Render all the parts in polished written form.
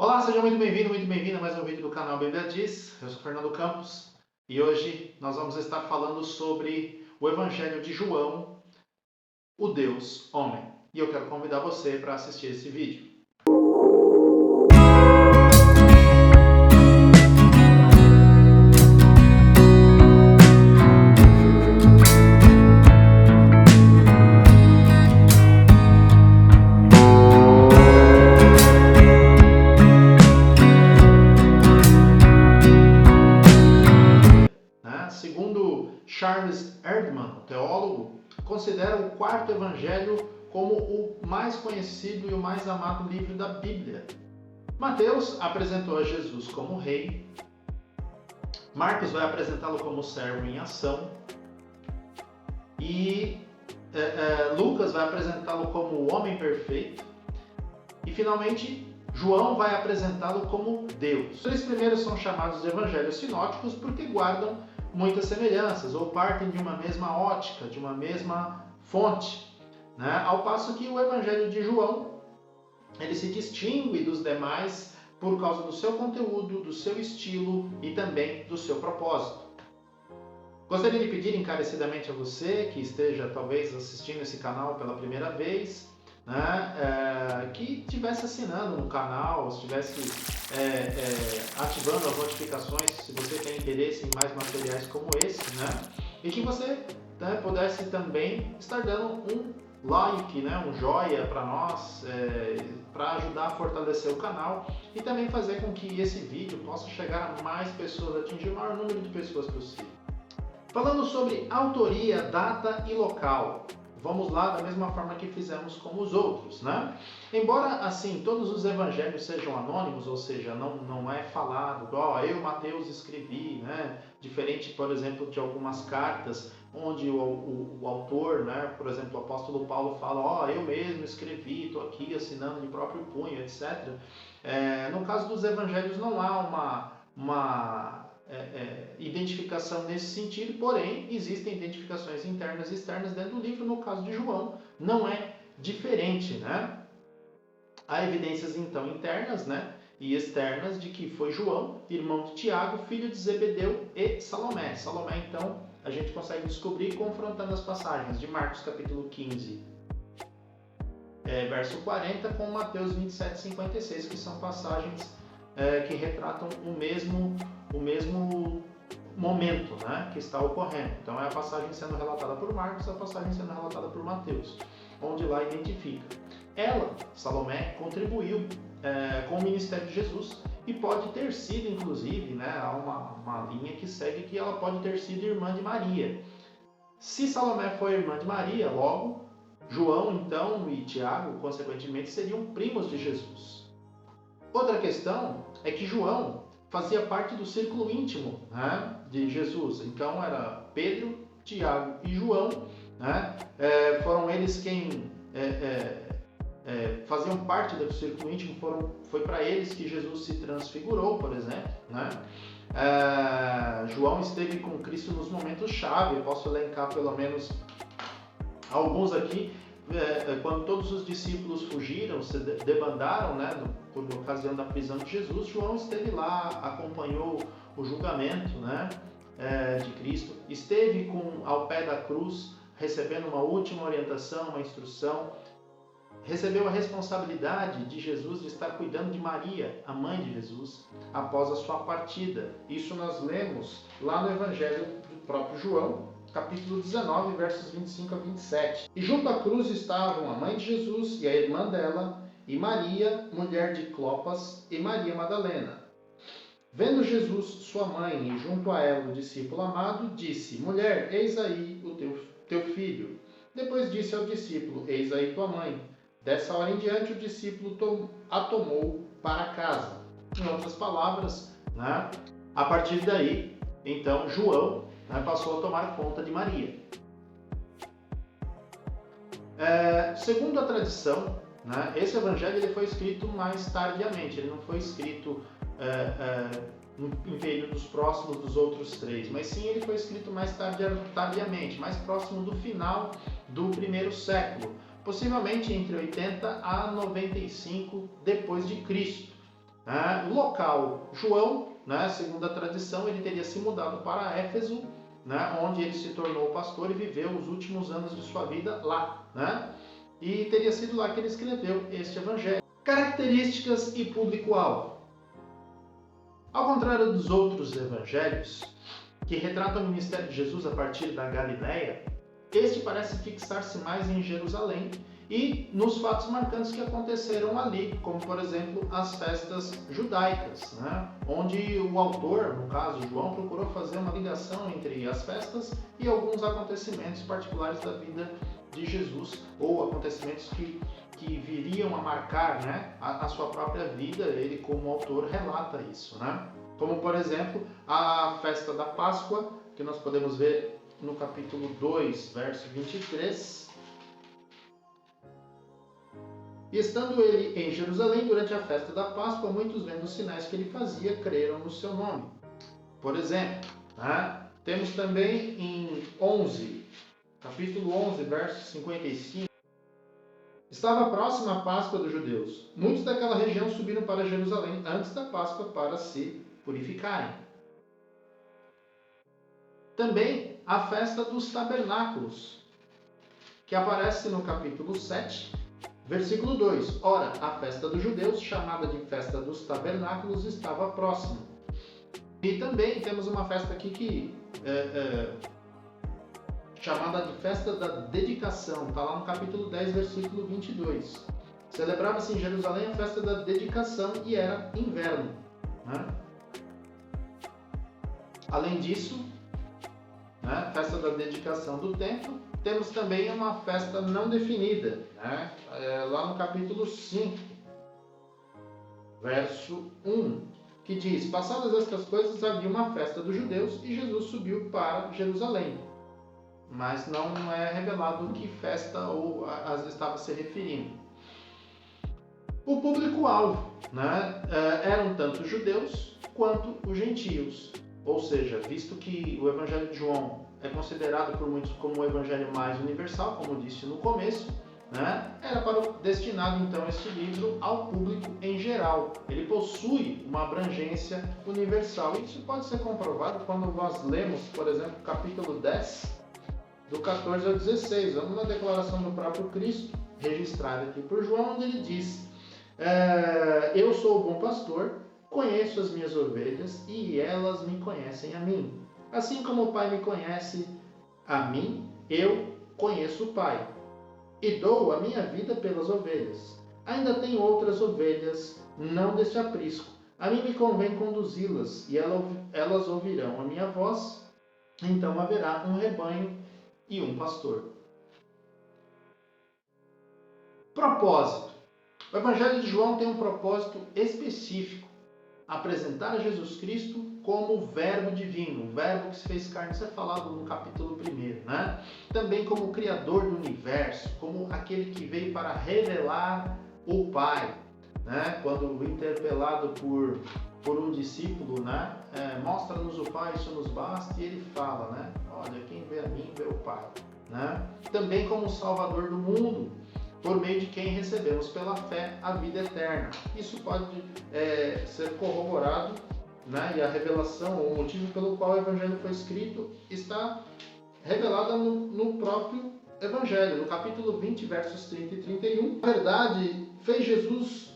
Olá, seja muito bem-vindo, muito bem-vinda a mais um vídeo do canal Bíblia Diz. Eu sou Fernando Campos e hoje nós vamos estar falando sobre o Evangelho de João, o Deus homem. E eu quero convidar você para assistir esse vídeo. Segundo Charles Erdman, teólogo, considera o quarto evangelho como o mais conhecido e o mais amado livro da Bíblia. Mateus apresentou a Jesus como rei, Marcos vai apresentá-lo como servo em ação e Lucas vai apresentá-lo como o homem perfeito e finalmente João vai apresentá-lo como Deus. Os três primeiros são chamados de evangelhos sinóticos porque guardam muitas semelhanças ou partem de uma mesma ótica, de uma mesma fonte, né? Ao passo que o Evangelho de João ele se distingue dos demais por causa do seu conteúdo, do seu estilo e também do seu propósito. Gostaria de pedir encarecidamente a você que esteja talvez assistindo esse canal pela primeira vez, né, que estivesse assinando no canal, estivesse ativando as notificações se você tem interesse em mais materiais como esse, né, e que você pudesse também estar dando um like, né, um joia para nós, para ajudar a fortalecer o canal e também fazer com que esse vídeo possa chegar a mais pessoas, atingir o maior número de pessoas possível. Falando sobre autoria, data e local. Vamos lá da mesma forma que fizemos com os outros, né? Embora, assim, todos os evangelhos sejam anônimos, ou seja, não é falado, eu, Mateus, escrevi, né? Diferente, por exemplo, de algumas cartas, onde o autor, né? Por exemplo, o apóstolo Paulo fala, eu mesmo escrevi, estou aqui assinando de próprio punho, etc. No caso dos evangelhos não há uma identificação nesse sentido, porém existem identificações internas e externas dentro do livro. No caso de João não é diferente, né? Há evidências então internas, né, e externas de que foi João, irmão de Tiago, filho de Zebedeu e Salomé. Salomé então a gente consegue descobrir confrontando as passagens de Marcos capítulo 15 verso 40 com Mateus 27, 56, que são passagens que retratam o mesmo momento, né, que está ocorrendo. Então é a passagem sendo relatada por Marcos, a passagem sendo relatada por Mateus, onde lá identifica. Ela, Salomé, contribuiu com o ministério de Jesus e pode ter sido, inclusive, né, há uma linha que segue que ela pode ter sido irmã de Maria. Se Salomé foi irmã de Maria, logo, João, então, e Tiago, consequentemente, seriam primos de Jesus. Outra questão é que João fazia parte do círculo íntimo, né, de Jesus. Então era Pedro, Tiago e João, né, foram eles quem faziam parte do círculo íntimo, foi para eles que Jesus se transfigurou, por exemplo, né? João esteve com Cristo nos momentos-chave. Eu posso elencar pelo menos alguns aqui. Quando todos os discípulos fugiram, se debandaram, né, por ocasião da prisão de Jesus, João esteve lá, acompanhou o julgamento, né, de Cristo, esteve ao pé da cruz, recebendo uma última orientação, uma instrução, recebeu a responsabilidade de Jesus de estar cuidando de Maria, a mãe de Jesus, após a sua partida. Isso nós lemos lá no Evangelho do próprio João, capítulo 19, versos 25 a 27. E junto à cruz estavam a mãe de Jesus e a irmã dela, e Maria, mulher de Clopas, e Maria Madalena. Vendo Jesus sua mãe e junto a ela o discípulo amado, disse: Mulher, eis aí o teu filho. Depois disse ao discípulo: Eis aí tua mãe. Dessa hora em diante o discípulo a tomou para casa. Em outras palavras, né, a partir daí, então João passou a tomar conta de Maria. Segundo a tradição, né, esse evangelho ele foi escrito mais tardiamente, ele não foi escrito em períodos próximos dos outros três, mas sim ele foi escrito mais tardiamente, mais próximo do final do primeiro século, possivelmente entre 80 a 95 depois de Cristo. O local, João, segundo a tradição, ele teria se mudado para Éfeso, onde ele se tornou pastor e viveu os últimos anos de sua vida lá. E teria sido lá que ele escreveu este evangelho. Características e público-alvo. Ao contrário dos outros evangelhos, que retratam o ministério de Jesus a partir da Galileia, este parece fixar-se mais em Jerusalém e nos fatos marcantes que aconteceram ali, como por exemplo as festas judaicas, onde o autor, no caso João, procurou fazer uma ligação entre as festas e alguns acontecimentos particulares da vida de Jesus, ou acontecimentos que viriam a marcar a sua própria vida. Ele, como autor, relata isso. Como por exemplo a festa da Páscoa, que nós podemos ver no capítulo 2, verso 23. E estando ele em Jerusalém durante a festa da Páscoa, muitos vendo os sinais que ele fazia, creram no seu nome. Por exemplo, temos também em 11, capítulo 11, verso 55. Estava próxima a Páscoa dos judeus. Muitos daquela região subiram para Jerusalém antes da Páscoa para se purificarem. Também a festa dos tabernáculos, que aparece no capítulo 7, versículo 2. Ora, a festa dos judeus, chamada de festa dos tabernáculos, estava próxima. E também temos uma festa aqui que chamada de festa da dedicação, está lá no capítulo 10, versículo 22. Celebrava-se em Jerusalém a festa da dedicação e era inverno. Além disso, festa da dedicação do templo, temos também uma festa não definida, lá no capítulo 5, verso 1, que diz: passadas estas coisas havia uma festa dos judeus e Jesus subiu para Jerusalém. Mas não é revelado que festa ou estava se referindo. O público-alvo eram tanto os judeus quanto os gentios. Ou seja, visto que o Evangelho de João é considerado por muitos como o evangelho mais universal, como disse no começo, era destinado então este livro ao público em geral. Ele possui uma abrangência universal. Isso pode ser comprovado quando nós lemos, por exemplo, o capítulo 10, do 14 ao 16. Vamos na declaração do próprio Cristo, registrada aqui por João, onde ele diz: eu sou o bom pastor, conheço as minhas ovelhas e elas me conhecem a mim. Assim como o Pai me conhece a mim, eu conheço o Pai e dou a minha vida pelas ovelhas. Ainda tenho outras ovelhas, não deste aprisco. A mim me convém conduzi-las e elas ouvirão a minha voz. Então haverá um rebanho e um pastor. Propósito. O Evangelho de João tem um propósito específico: apresentar a Jesus Cristo como o Verbo divino, o Verbo que se fez carne. Isso é falado no capítulo 1, Também como o Criador do universo, como aquele que veio para revelar o Pai, Quando interpelado por um discípulo, mostra-nos o Pai, isso nos basta, e ele fala, olha, quem vê a mim vê o Pai, Também como o Salvador do mundo, por meio de quem recebemos pela fé a vida eterna. Isso pode ser corroborado, e a revelação, o motivo pelo qual o Evangelho foi escrito, está revelada no próprio Evangelho, no capítulo 20, versos 30 e 31. Na verdade, fez Jesus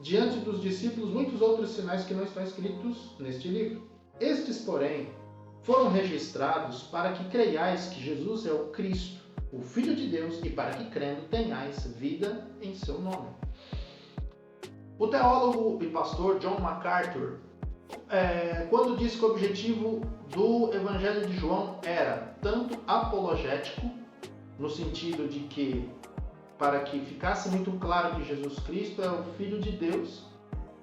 diante dos discípulos muitos outros sinais que não estão escritos neste livro. Estes, porém, foram registrados para que creiais que Jesus é o Cristo, o Filho de Deus, e para que crendo tenhais vida em seu nome. O teólogo e pastor John MacArthur, quando disse que o objetivo do Evangelho de João era tanto apologético, no sentido de que para que ficasse muito claro que Jesus Cristo é o Filho de Deus,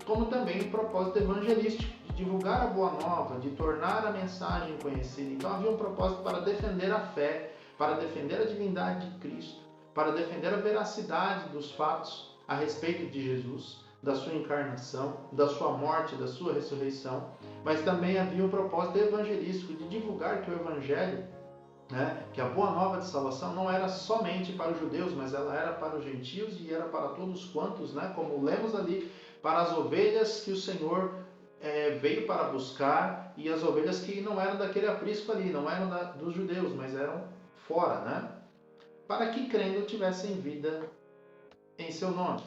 como também o propósito evangelístico, de divulgar a boa nova, de tornar a mensagem conhecida. Então havia um propósito para defender a fé, para defender a divindade de Cristo, para defender a veracidade dos fatos a respeito de Jesus, da sua encarnação, da sua morte, da sua ressurreição, mas também havia um propósito evangelístico de divulgar que o Evangelho, que a boa nova de salvação não era somente para os judeus, mas ela era para os gentios e era para todos quantos, como lemos ali, para as ovelhas que o Senhor veio para buscar, e as ovelhas que não eram daquele aprisco ali, não eram dos judeus, mas eram fora, né? Para que crendo tivessem vida em seu nome.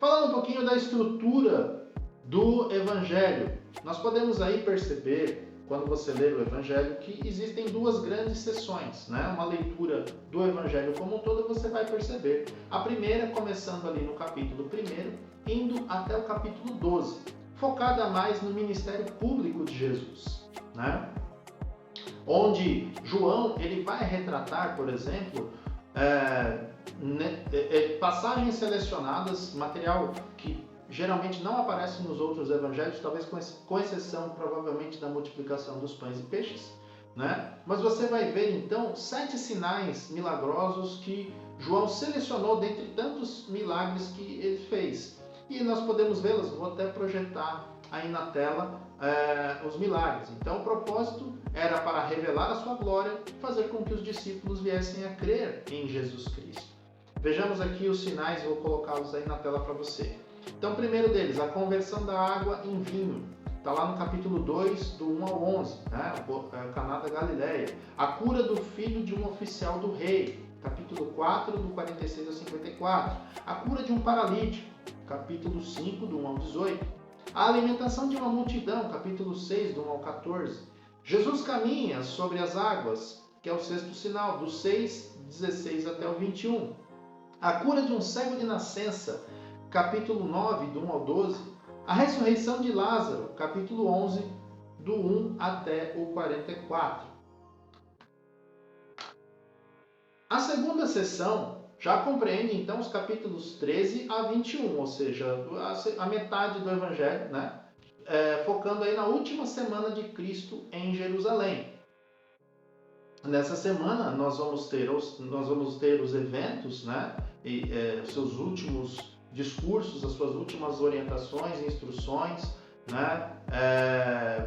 Falando um pouquinho da estrutura do Evangelho, nós podemos aí perceber, quando você lê o Evangelho, que existem duas grandes seções, né? Uma leitura do Evangelho como um todo, você vai perceber. A primeira, começando ali no capítulo 1, indo até o capítulo 12, focada mais no ministério público de Jesus, né? Onde João ele vai retratar, por exemplo, passagens selecionadas, material que geralmente não aparece nos outros evangelhos, talvez com exceção provavelmente da multiplicação dos pães e peixes, né? Mas você vai ver então 7 sinais milagrosos que João selecionou dentre tantos milagres que ele fez. E nós podemos vê-los, vou até projetar aí na tela os milagres. Então o propósito era para revelar a sua glória e fazer com que os discípulos viessem a crer em Jesus Cristo. Vejamos aqui os sinais, vou colocá-los aí na tela para você. Então, o primeiro deles, a conversão da água em vinho. Está lá no capítulo 2, do 1 ao 11, né? Caná da Galileia. A cura do filho de um oficial do rei. Capítulo 4, do 46 ao 54. A cura de um paralítico. Capítulo 5, do 1 ao 18. A alimentação de uma multidão. Capítulo 6, do 1 ao 14. Jesus caminha sobre as águas, que é o 6º sinal, do 6, 16 até o 21. A cura de um cego de nascença. Capítulo 9, do 1 ao 12, a ressurreição de Lázaro, capítulo 11, do 1 até o 44. A segunda sessão já compreende, então, os capítulos 13 a 21, ou seja, a metade do Evangelho, né? Focando aí na última semana de Cristo em Jerusalém. Nessa semana, nós vamos ter os eventos, né? E seus últimos discursos, as suas últimas orientações e instruções, né?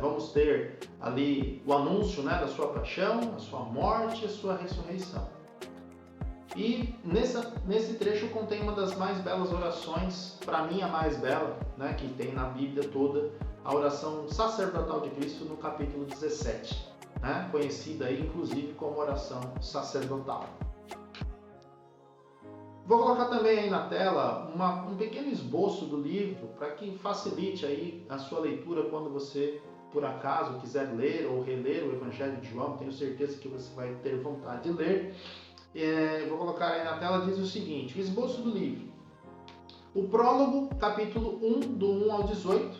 Vamos ter ali o anúncio, né, da sua paixão, a sua morte e a sua ressurreição. E nesse trecho contém uma das mais belas orações, para mim a mais bela, né, que tem na Bíblia toda, a oração sacerdotal de Cristo no capítulo 17, né, conhecida aí inclusive como oração sacerdotal. Vou colocar também aí na tela um pequeno esboço do livro para que facilite aí a sua leitura quando você, por acaso, quiser ler ou reler o Evangelho de João. Tenho certeza que você vai ter vontade de ler. Vou colocar aí na tela, diz o seguinte, o esboço do livro. O prólogo, capítulo 1, do 1 ao 18,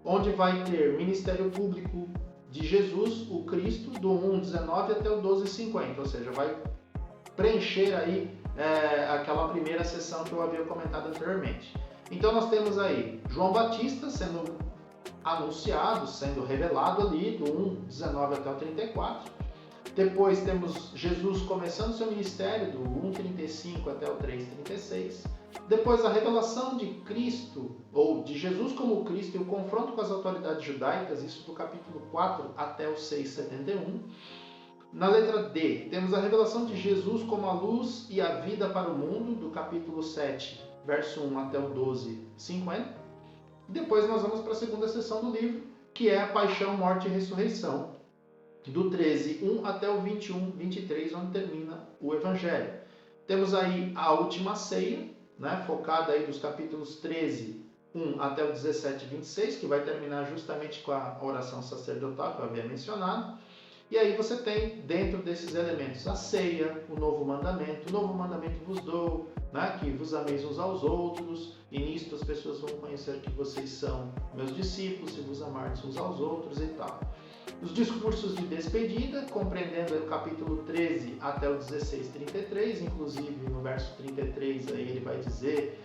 onde vai ter ministério público de Jesus, o Cristo, do 1:19 até o 12:50, ou seja, vai preencher aí aquela primeira sessão que eu havia comentado anteriormente. Então nós temos aí João Batista sendo anunciado, sendo revelado ali, do 1:19 até o 34. Depois temos Jesus começando seu ministério, do 1:35 até o 3:36. Depois a revelação de Cristo, ou de Jesus como Cristo, e o confronto com as autoridades judaicas, isso do capítulo 4 até o 6:71. Na letra D, temos a revelação de Jesus como a luz e a vida para o mundo, do capítulo 7, verso 1 até o 12:50. Depois nós vamos para a segunda sessão do livro, que é a paixão, morte e ressurreição, do 13:1 até o 21:23, onde termina o Evangelho. Temos aí a última ceia, né, focada aí dos capítulos 13:1 até o 17:26, que vai terminar justamente com a oração sacerdotal que eu havia mencionado. E aí você tem dentro desses elementos a ceia, o novo mandamento vos dou, né, que vos ameis uns aos outros, e nisto as pessoas vão conhecer que vocês são meus discípulos, se vos amardes uns aos outros e tal. Os discursos de despedida, compreendendo o capítulo 13 até o 16:33, inclusive no verso 33 aí ele vai dizer,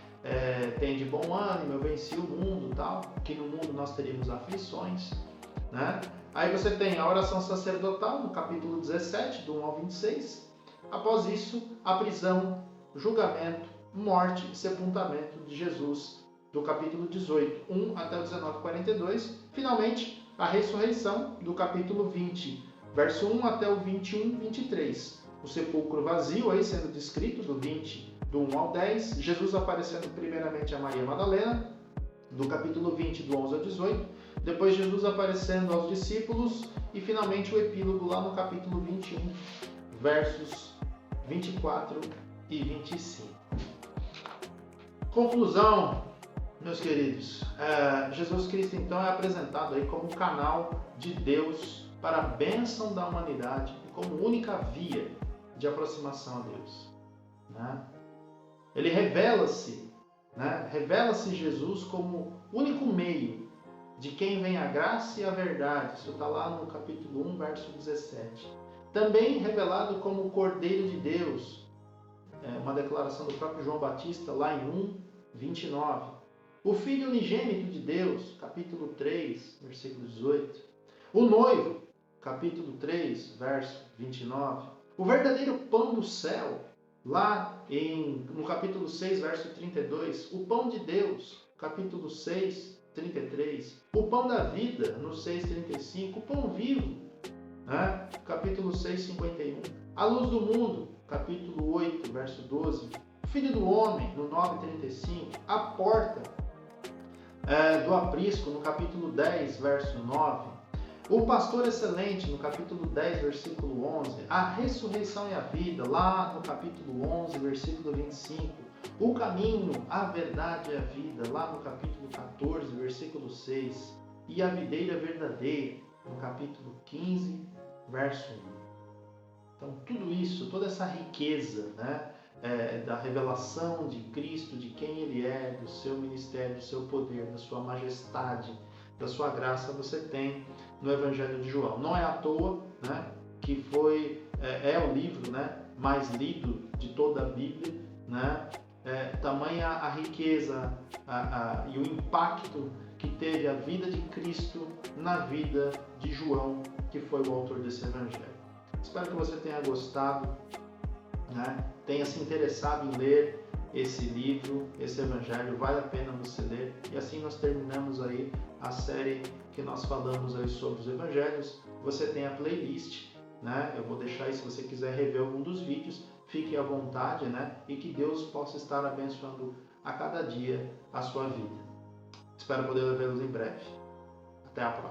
tem de bom ânimo, eu venci o mundo, tal, que no mundo nós teríamos aflições, né? Aí você tem a oração sacerdotal no capítulo 17, do 1 ao 26. Após isso, a prisão, julgamento, morte e sepultamento de Jesus, do capítulo 18, 1 até o 19:42. Finalmente, a ressurreição, do capítulo 20, verso 1 até o 21:23. O sepulcro vazio aí sendo descrito, do 20, do 1 ao 10. Jesus aparecendo primeiramente a Maria Madalena. do capítulo 20, do 11 ao 18, depois Jesus aparecendo aos discípulos e finalmente o epílogo lá no capítulo 21, versos 24 e 25. Conclusão, meus queridos, Jesus Cristo então é apresentado aí como canal de Deus para a bênção da humanidade e como única via de aproximação a Deus, né? Ele revela-se Jesus como único meio de quem vem a graça e a verdade. Isso está lá no capítulo 1, verso 17. Também revelado como o Cordeiro de Deus, uma declaração do próprio João Batista lá em 1, 29. O Filho unigênito de Deus, capítulo 3, versículo 18. O noivo, capítulo 3, verso 29. O verdadeiro pão do céu, lá no capítulo 6, verso 32. O pão de Deus, capítulo 6, 33. O pão da vida, no 6:35. O pão vivo, né? Capítulo 6, 51. A luz do mundo, capítulo 8, verso 12. O Filho do Homem, no 9:35. A porta do aprisco, no capítulo 10, verso 9. O pastor excelente, no capítulo 10, versículo 11. A ressurreição e a vida, lá no capítulo 11, versículo 25. O caminho, a verdade e a vida, lá no capítulo 14, versículo 6. E a videira verdadeira, no capítulo 15, verso 1. Então, tudo isso, toda essa riqueza, né, da revelação de Cristo, de quem Ele é, do seu ministério, do seu poder, da sua majestade, da sua graça, você tem no Evangelho de João. Não é à toa, né, que é o livro, né, mais lido de toda a Bíblia, né? Tamanha a riqueza e o impacto que teve a vida de Cristo na vida de João, que foi o autor desse Evangelho. Espero que você tenha gostado, né? Tenha se interessado em ler esse livro, esse Evangelho. Vale a pena você ler. E assim nós terminamos aí a série que nós falamos aí sobre os Evangelhos. Você tem a playlist, né? Eu vou deixar aí se você quiser rever algum dos vídeos. Fique à vontade, né? E que Deus possa estar abençoando a cada dia a sua vida. Espero poder vê-los em breve. Até a próxima.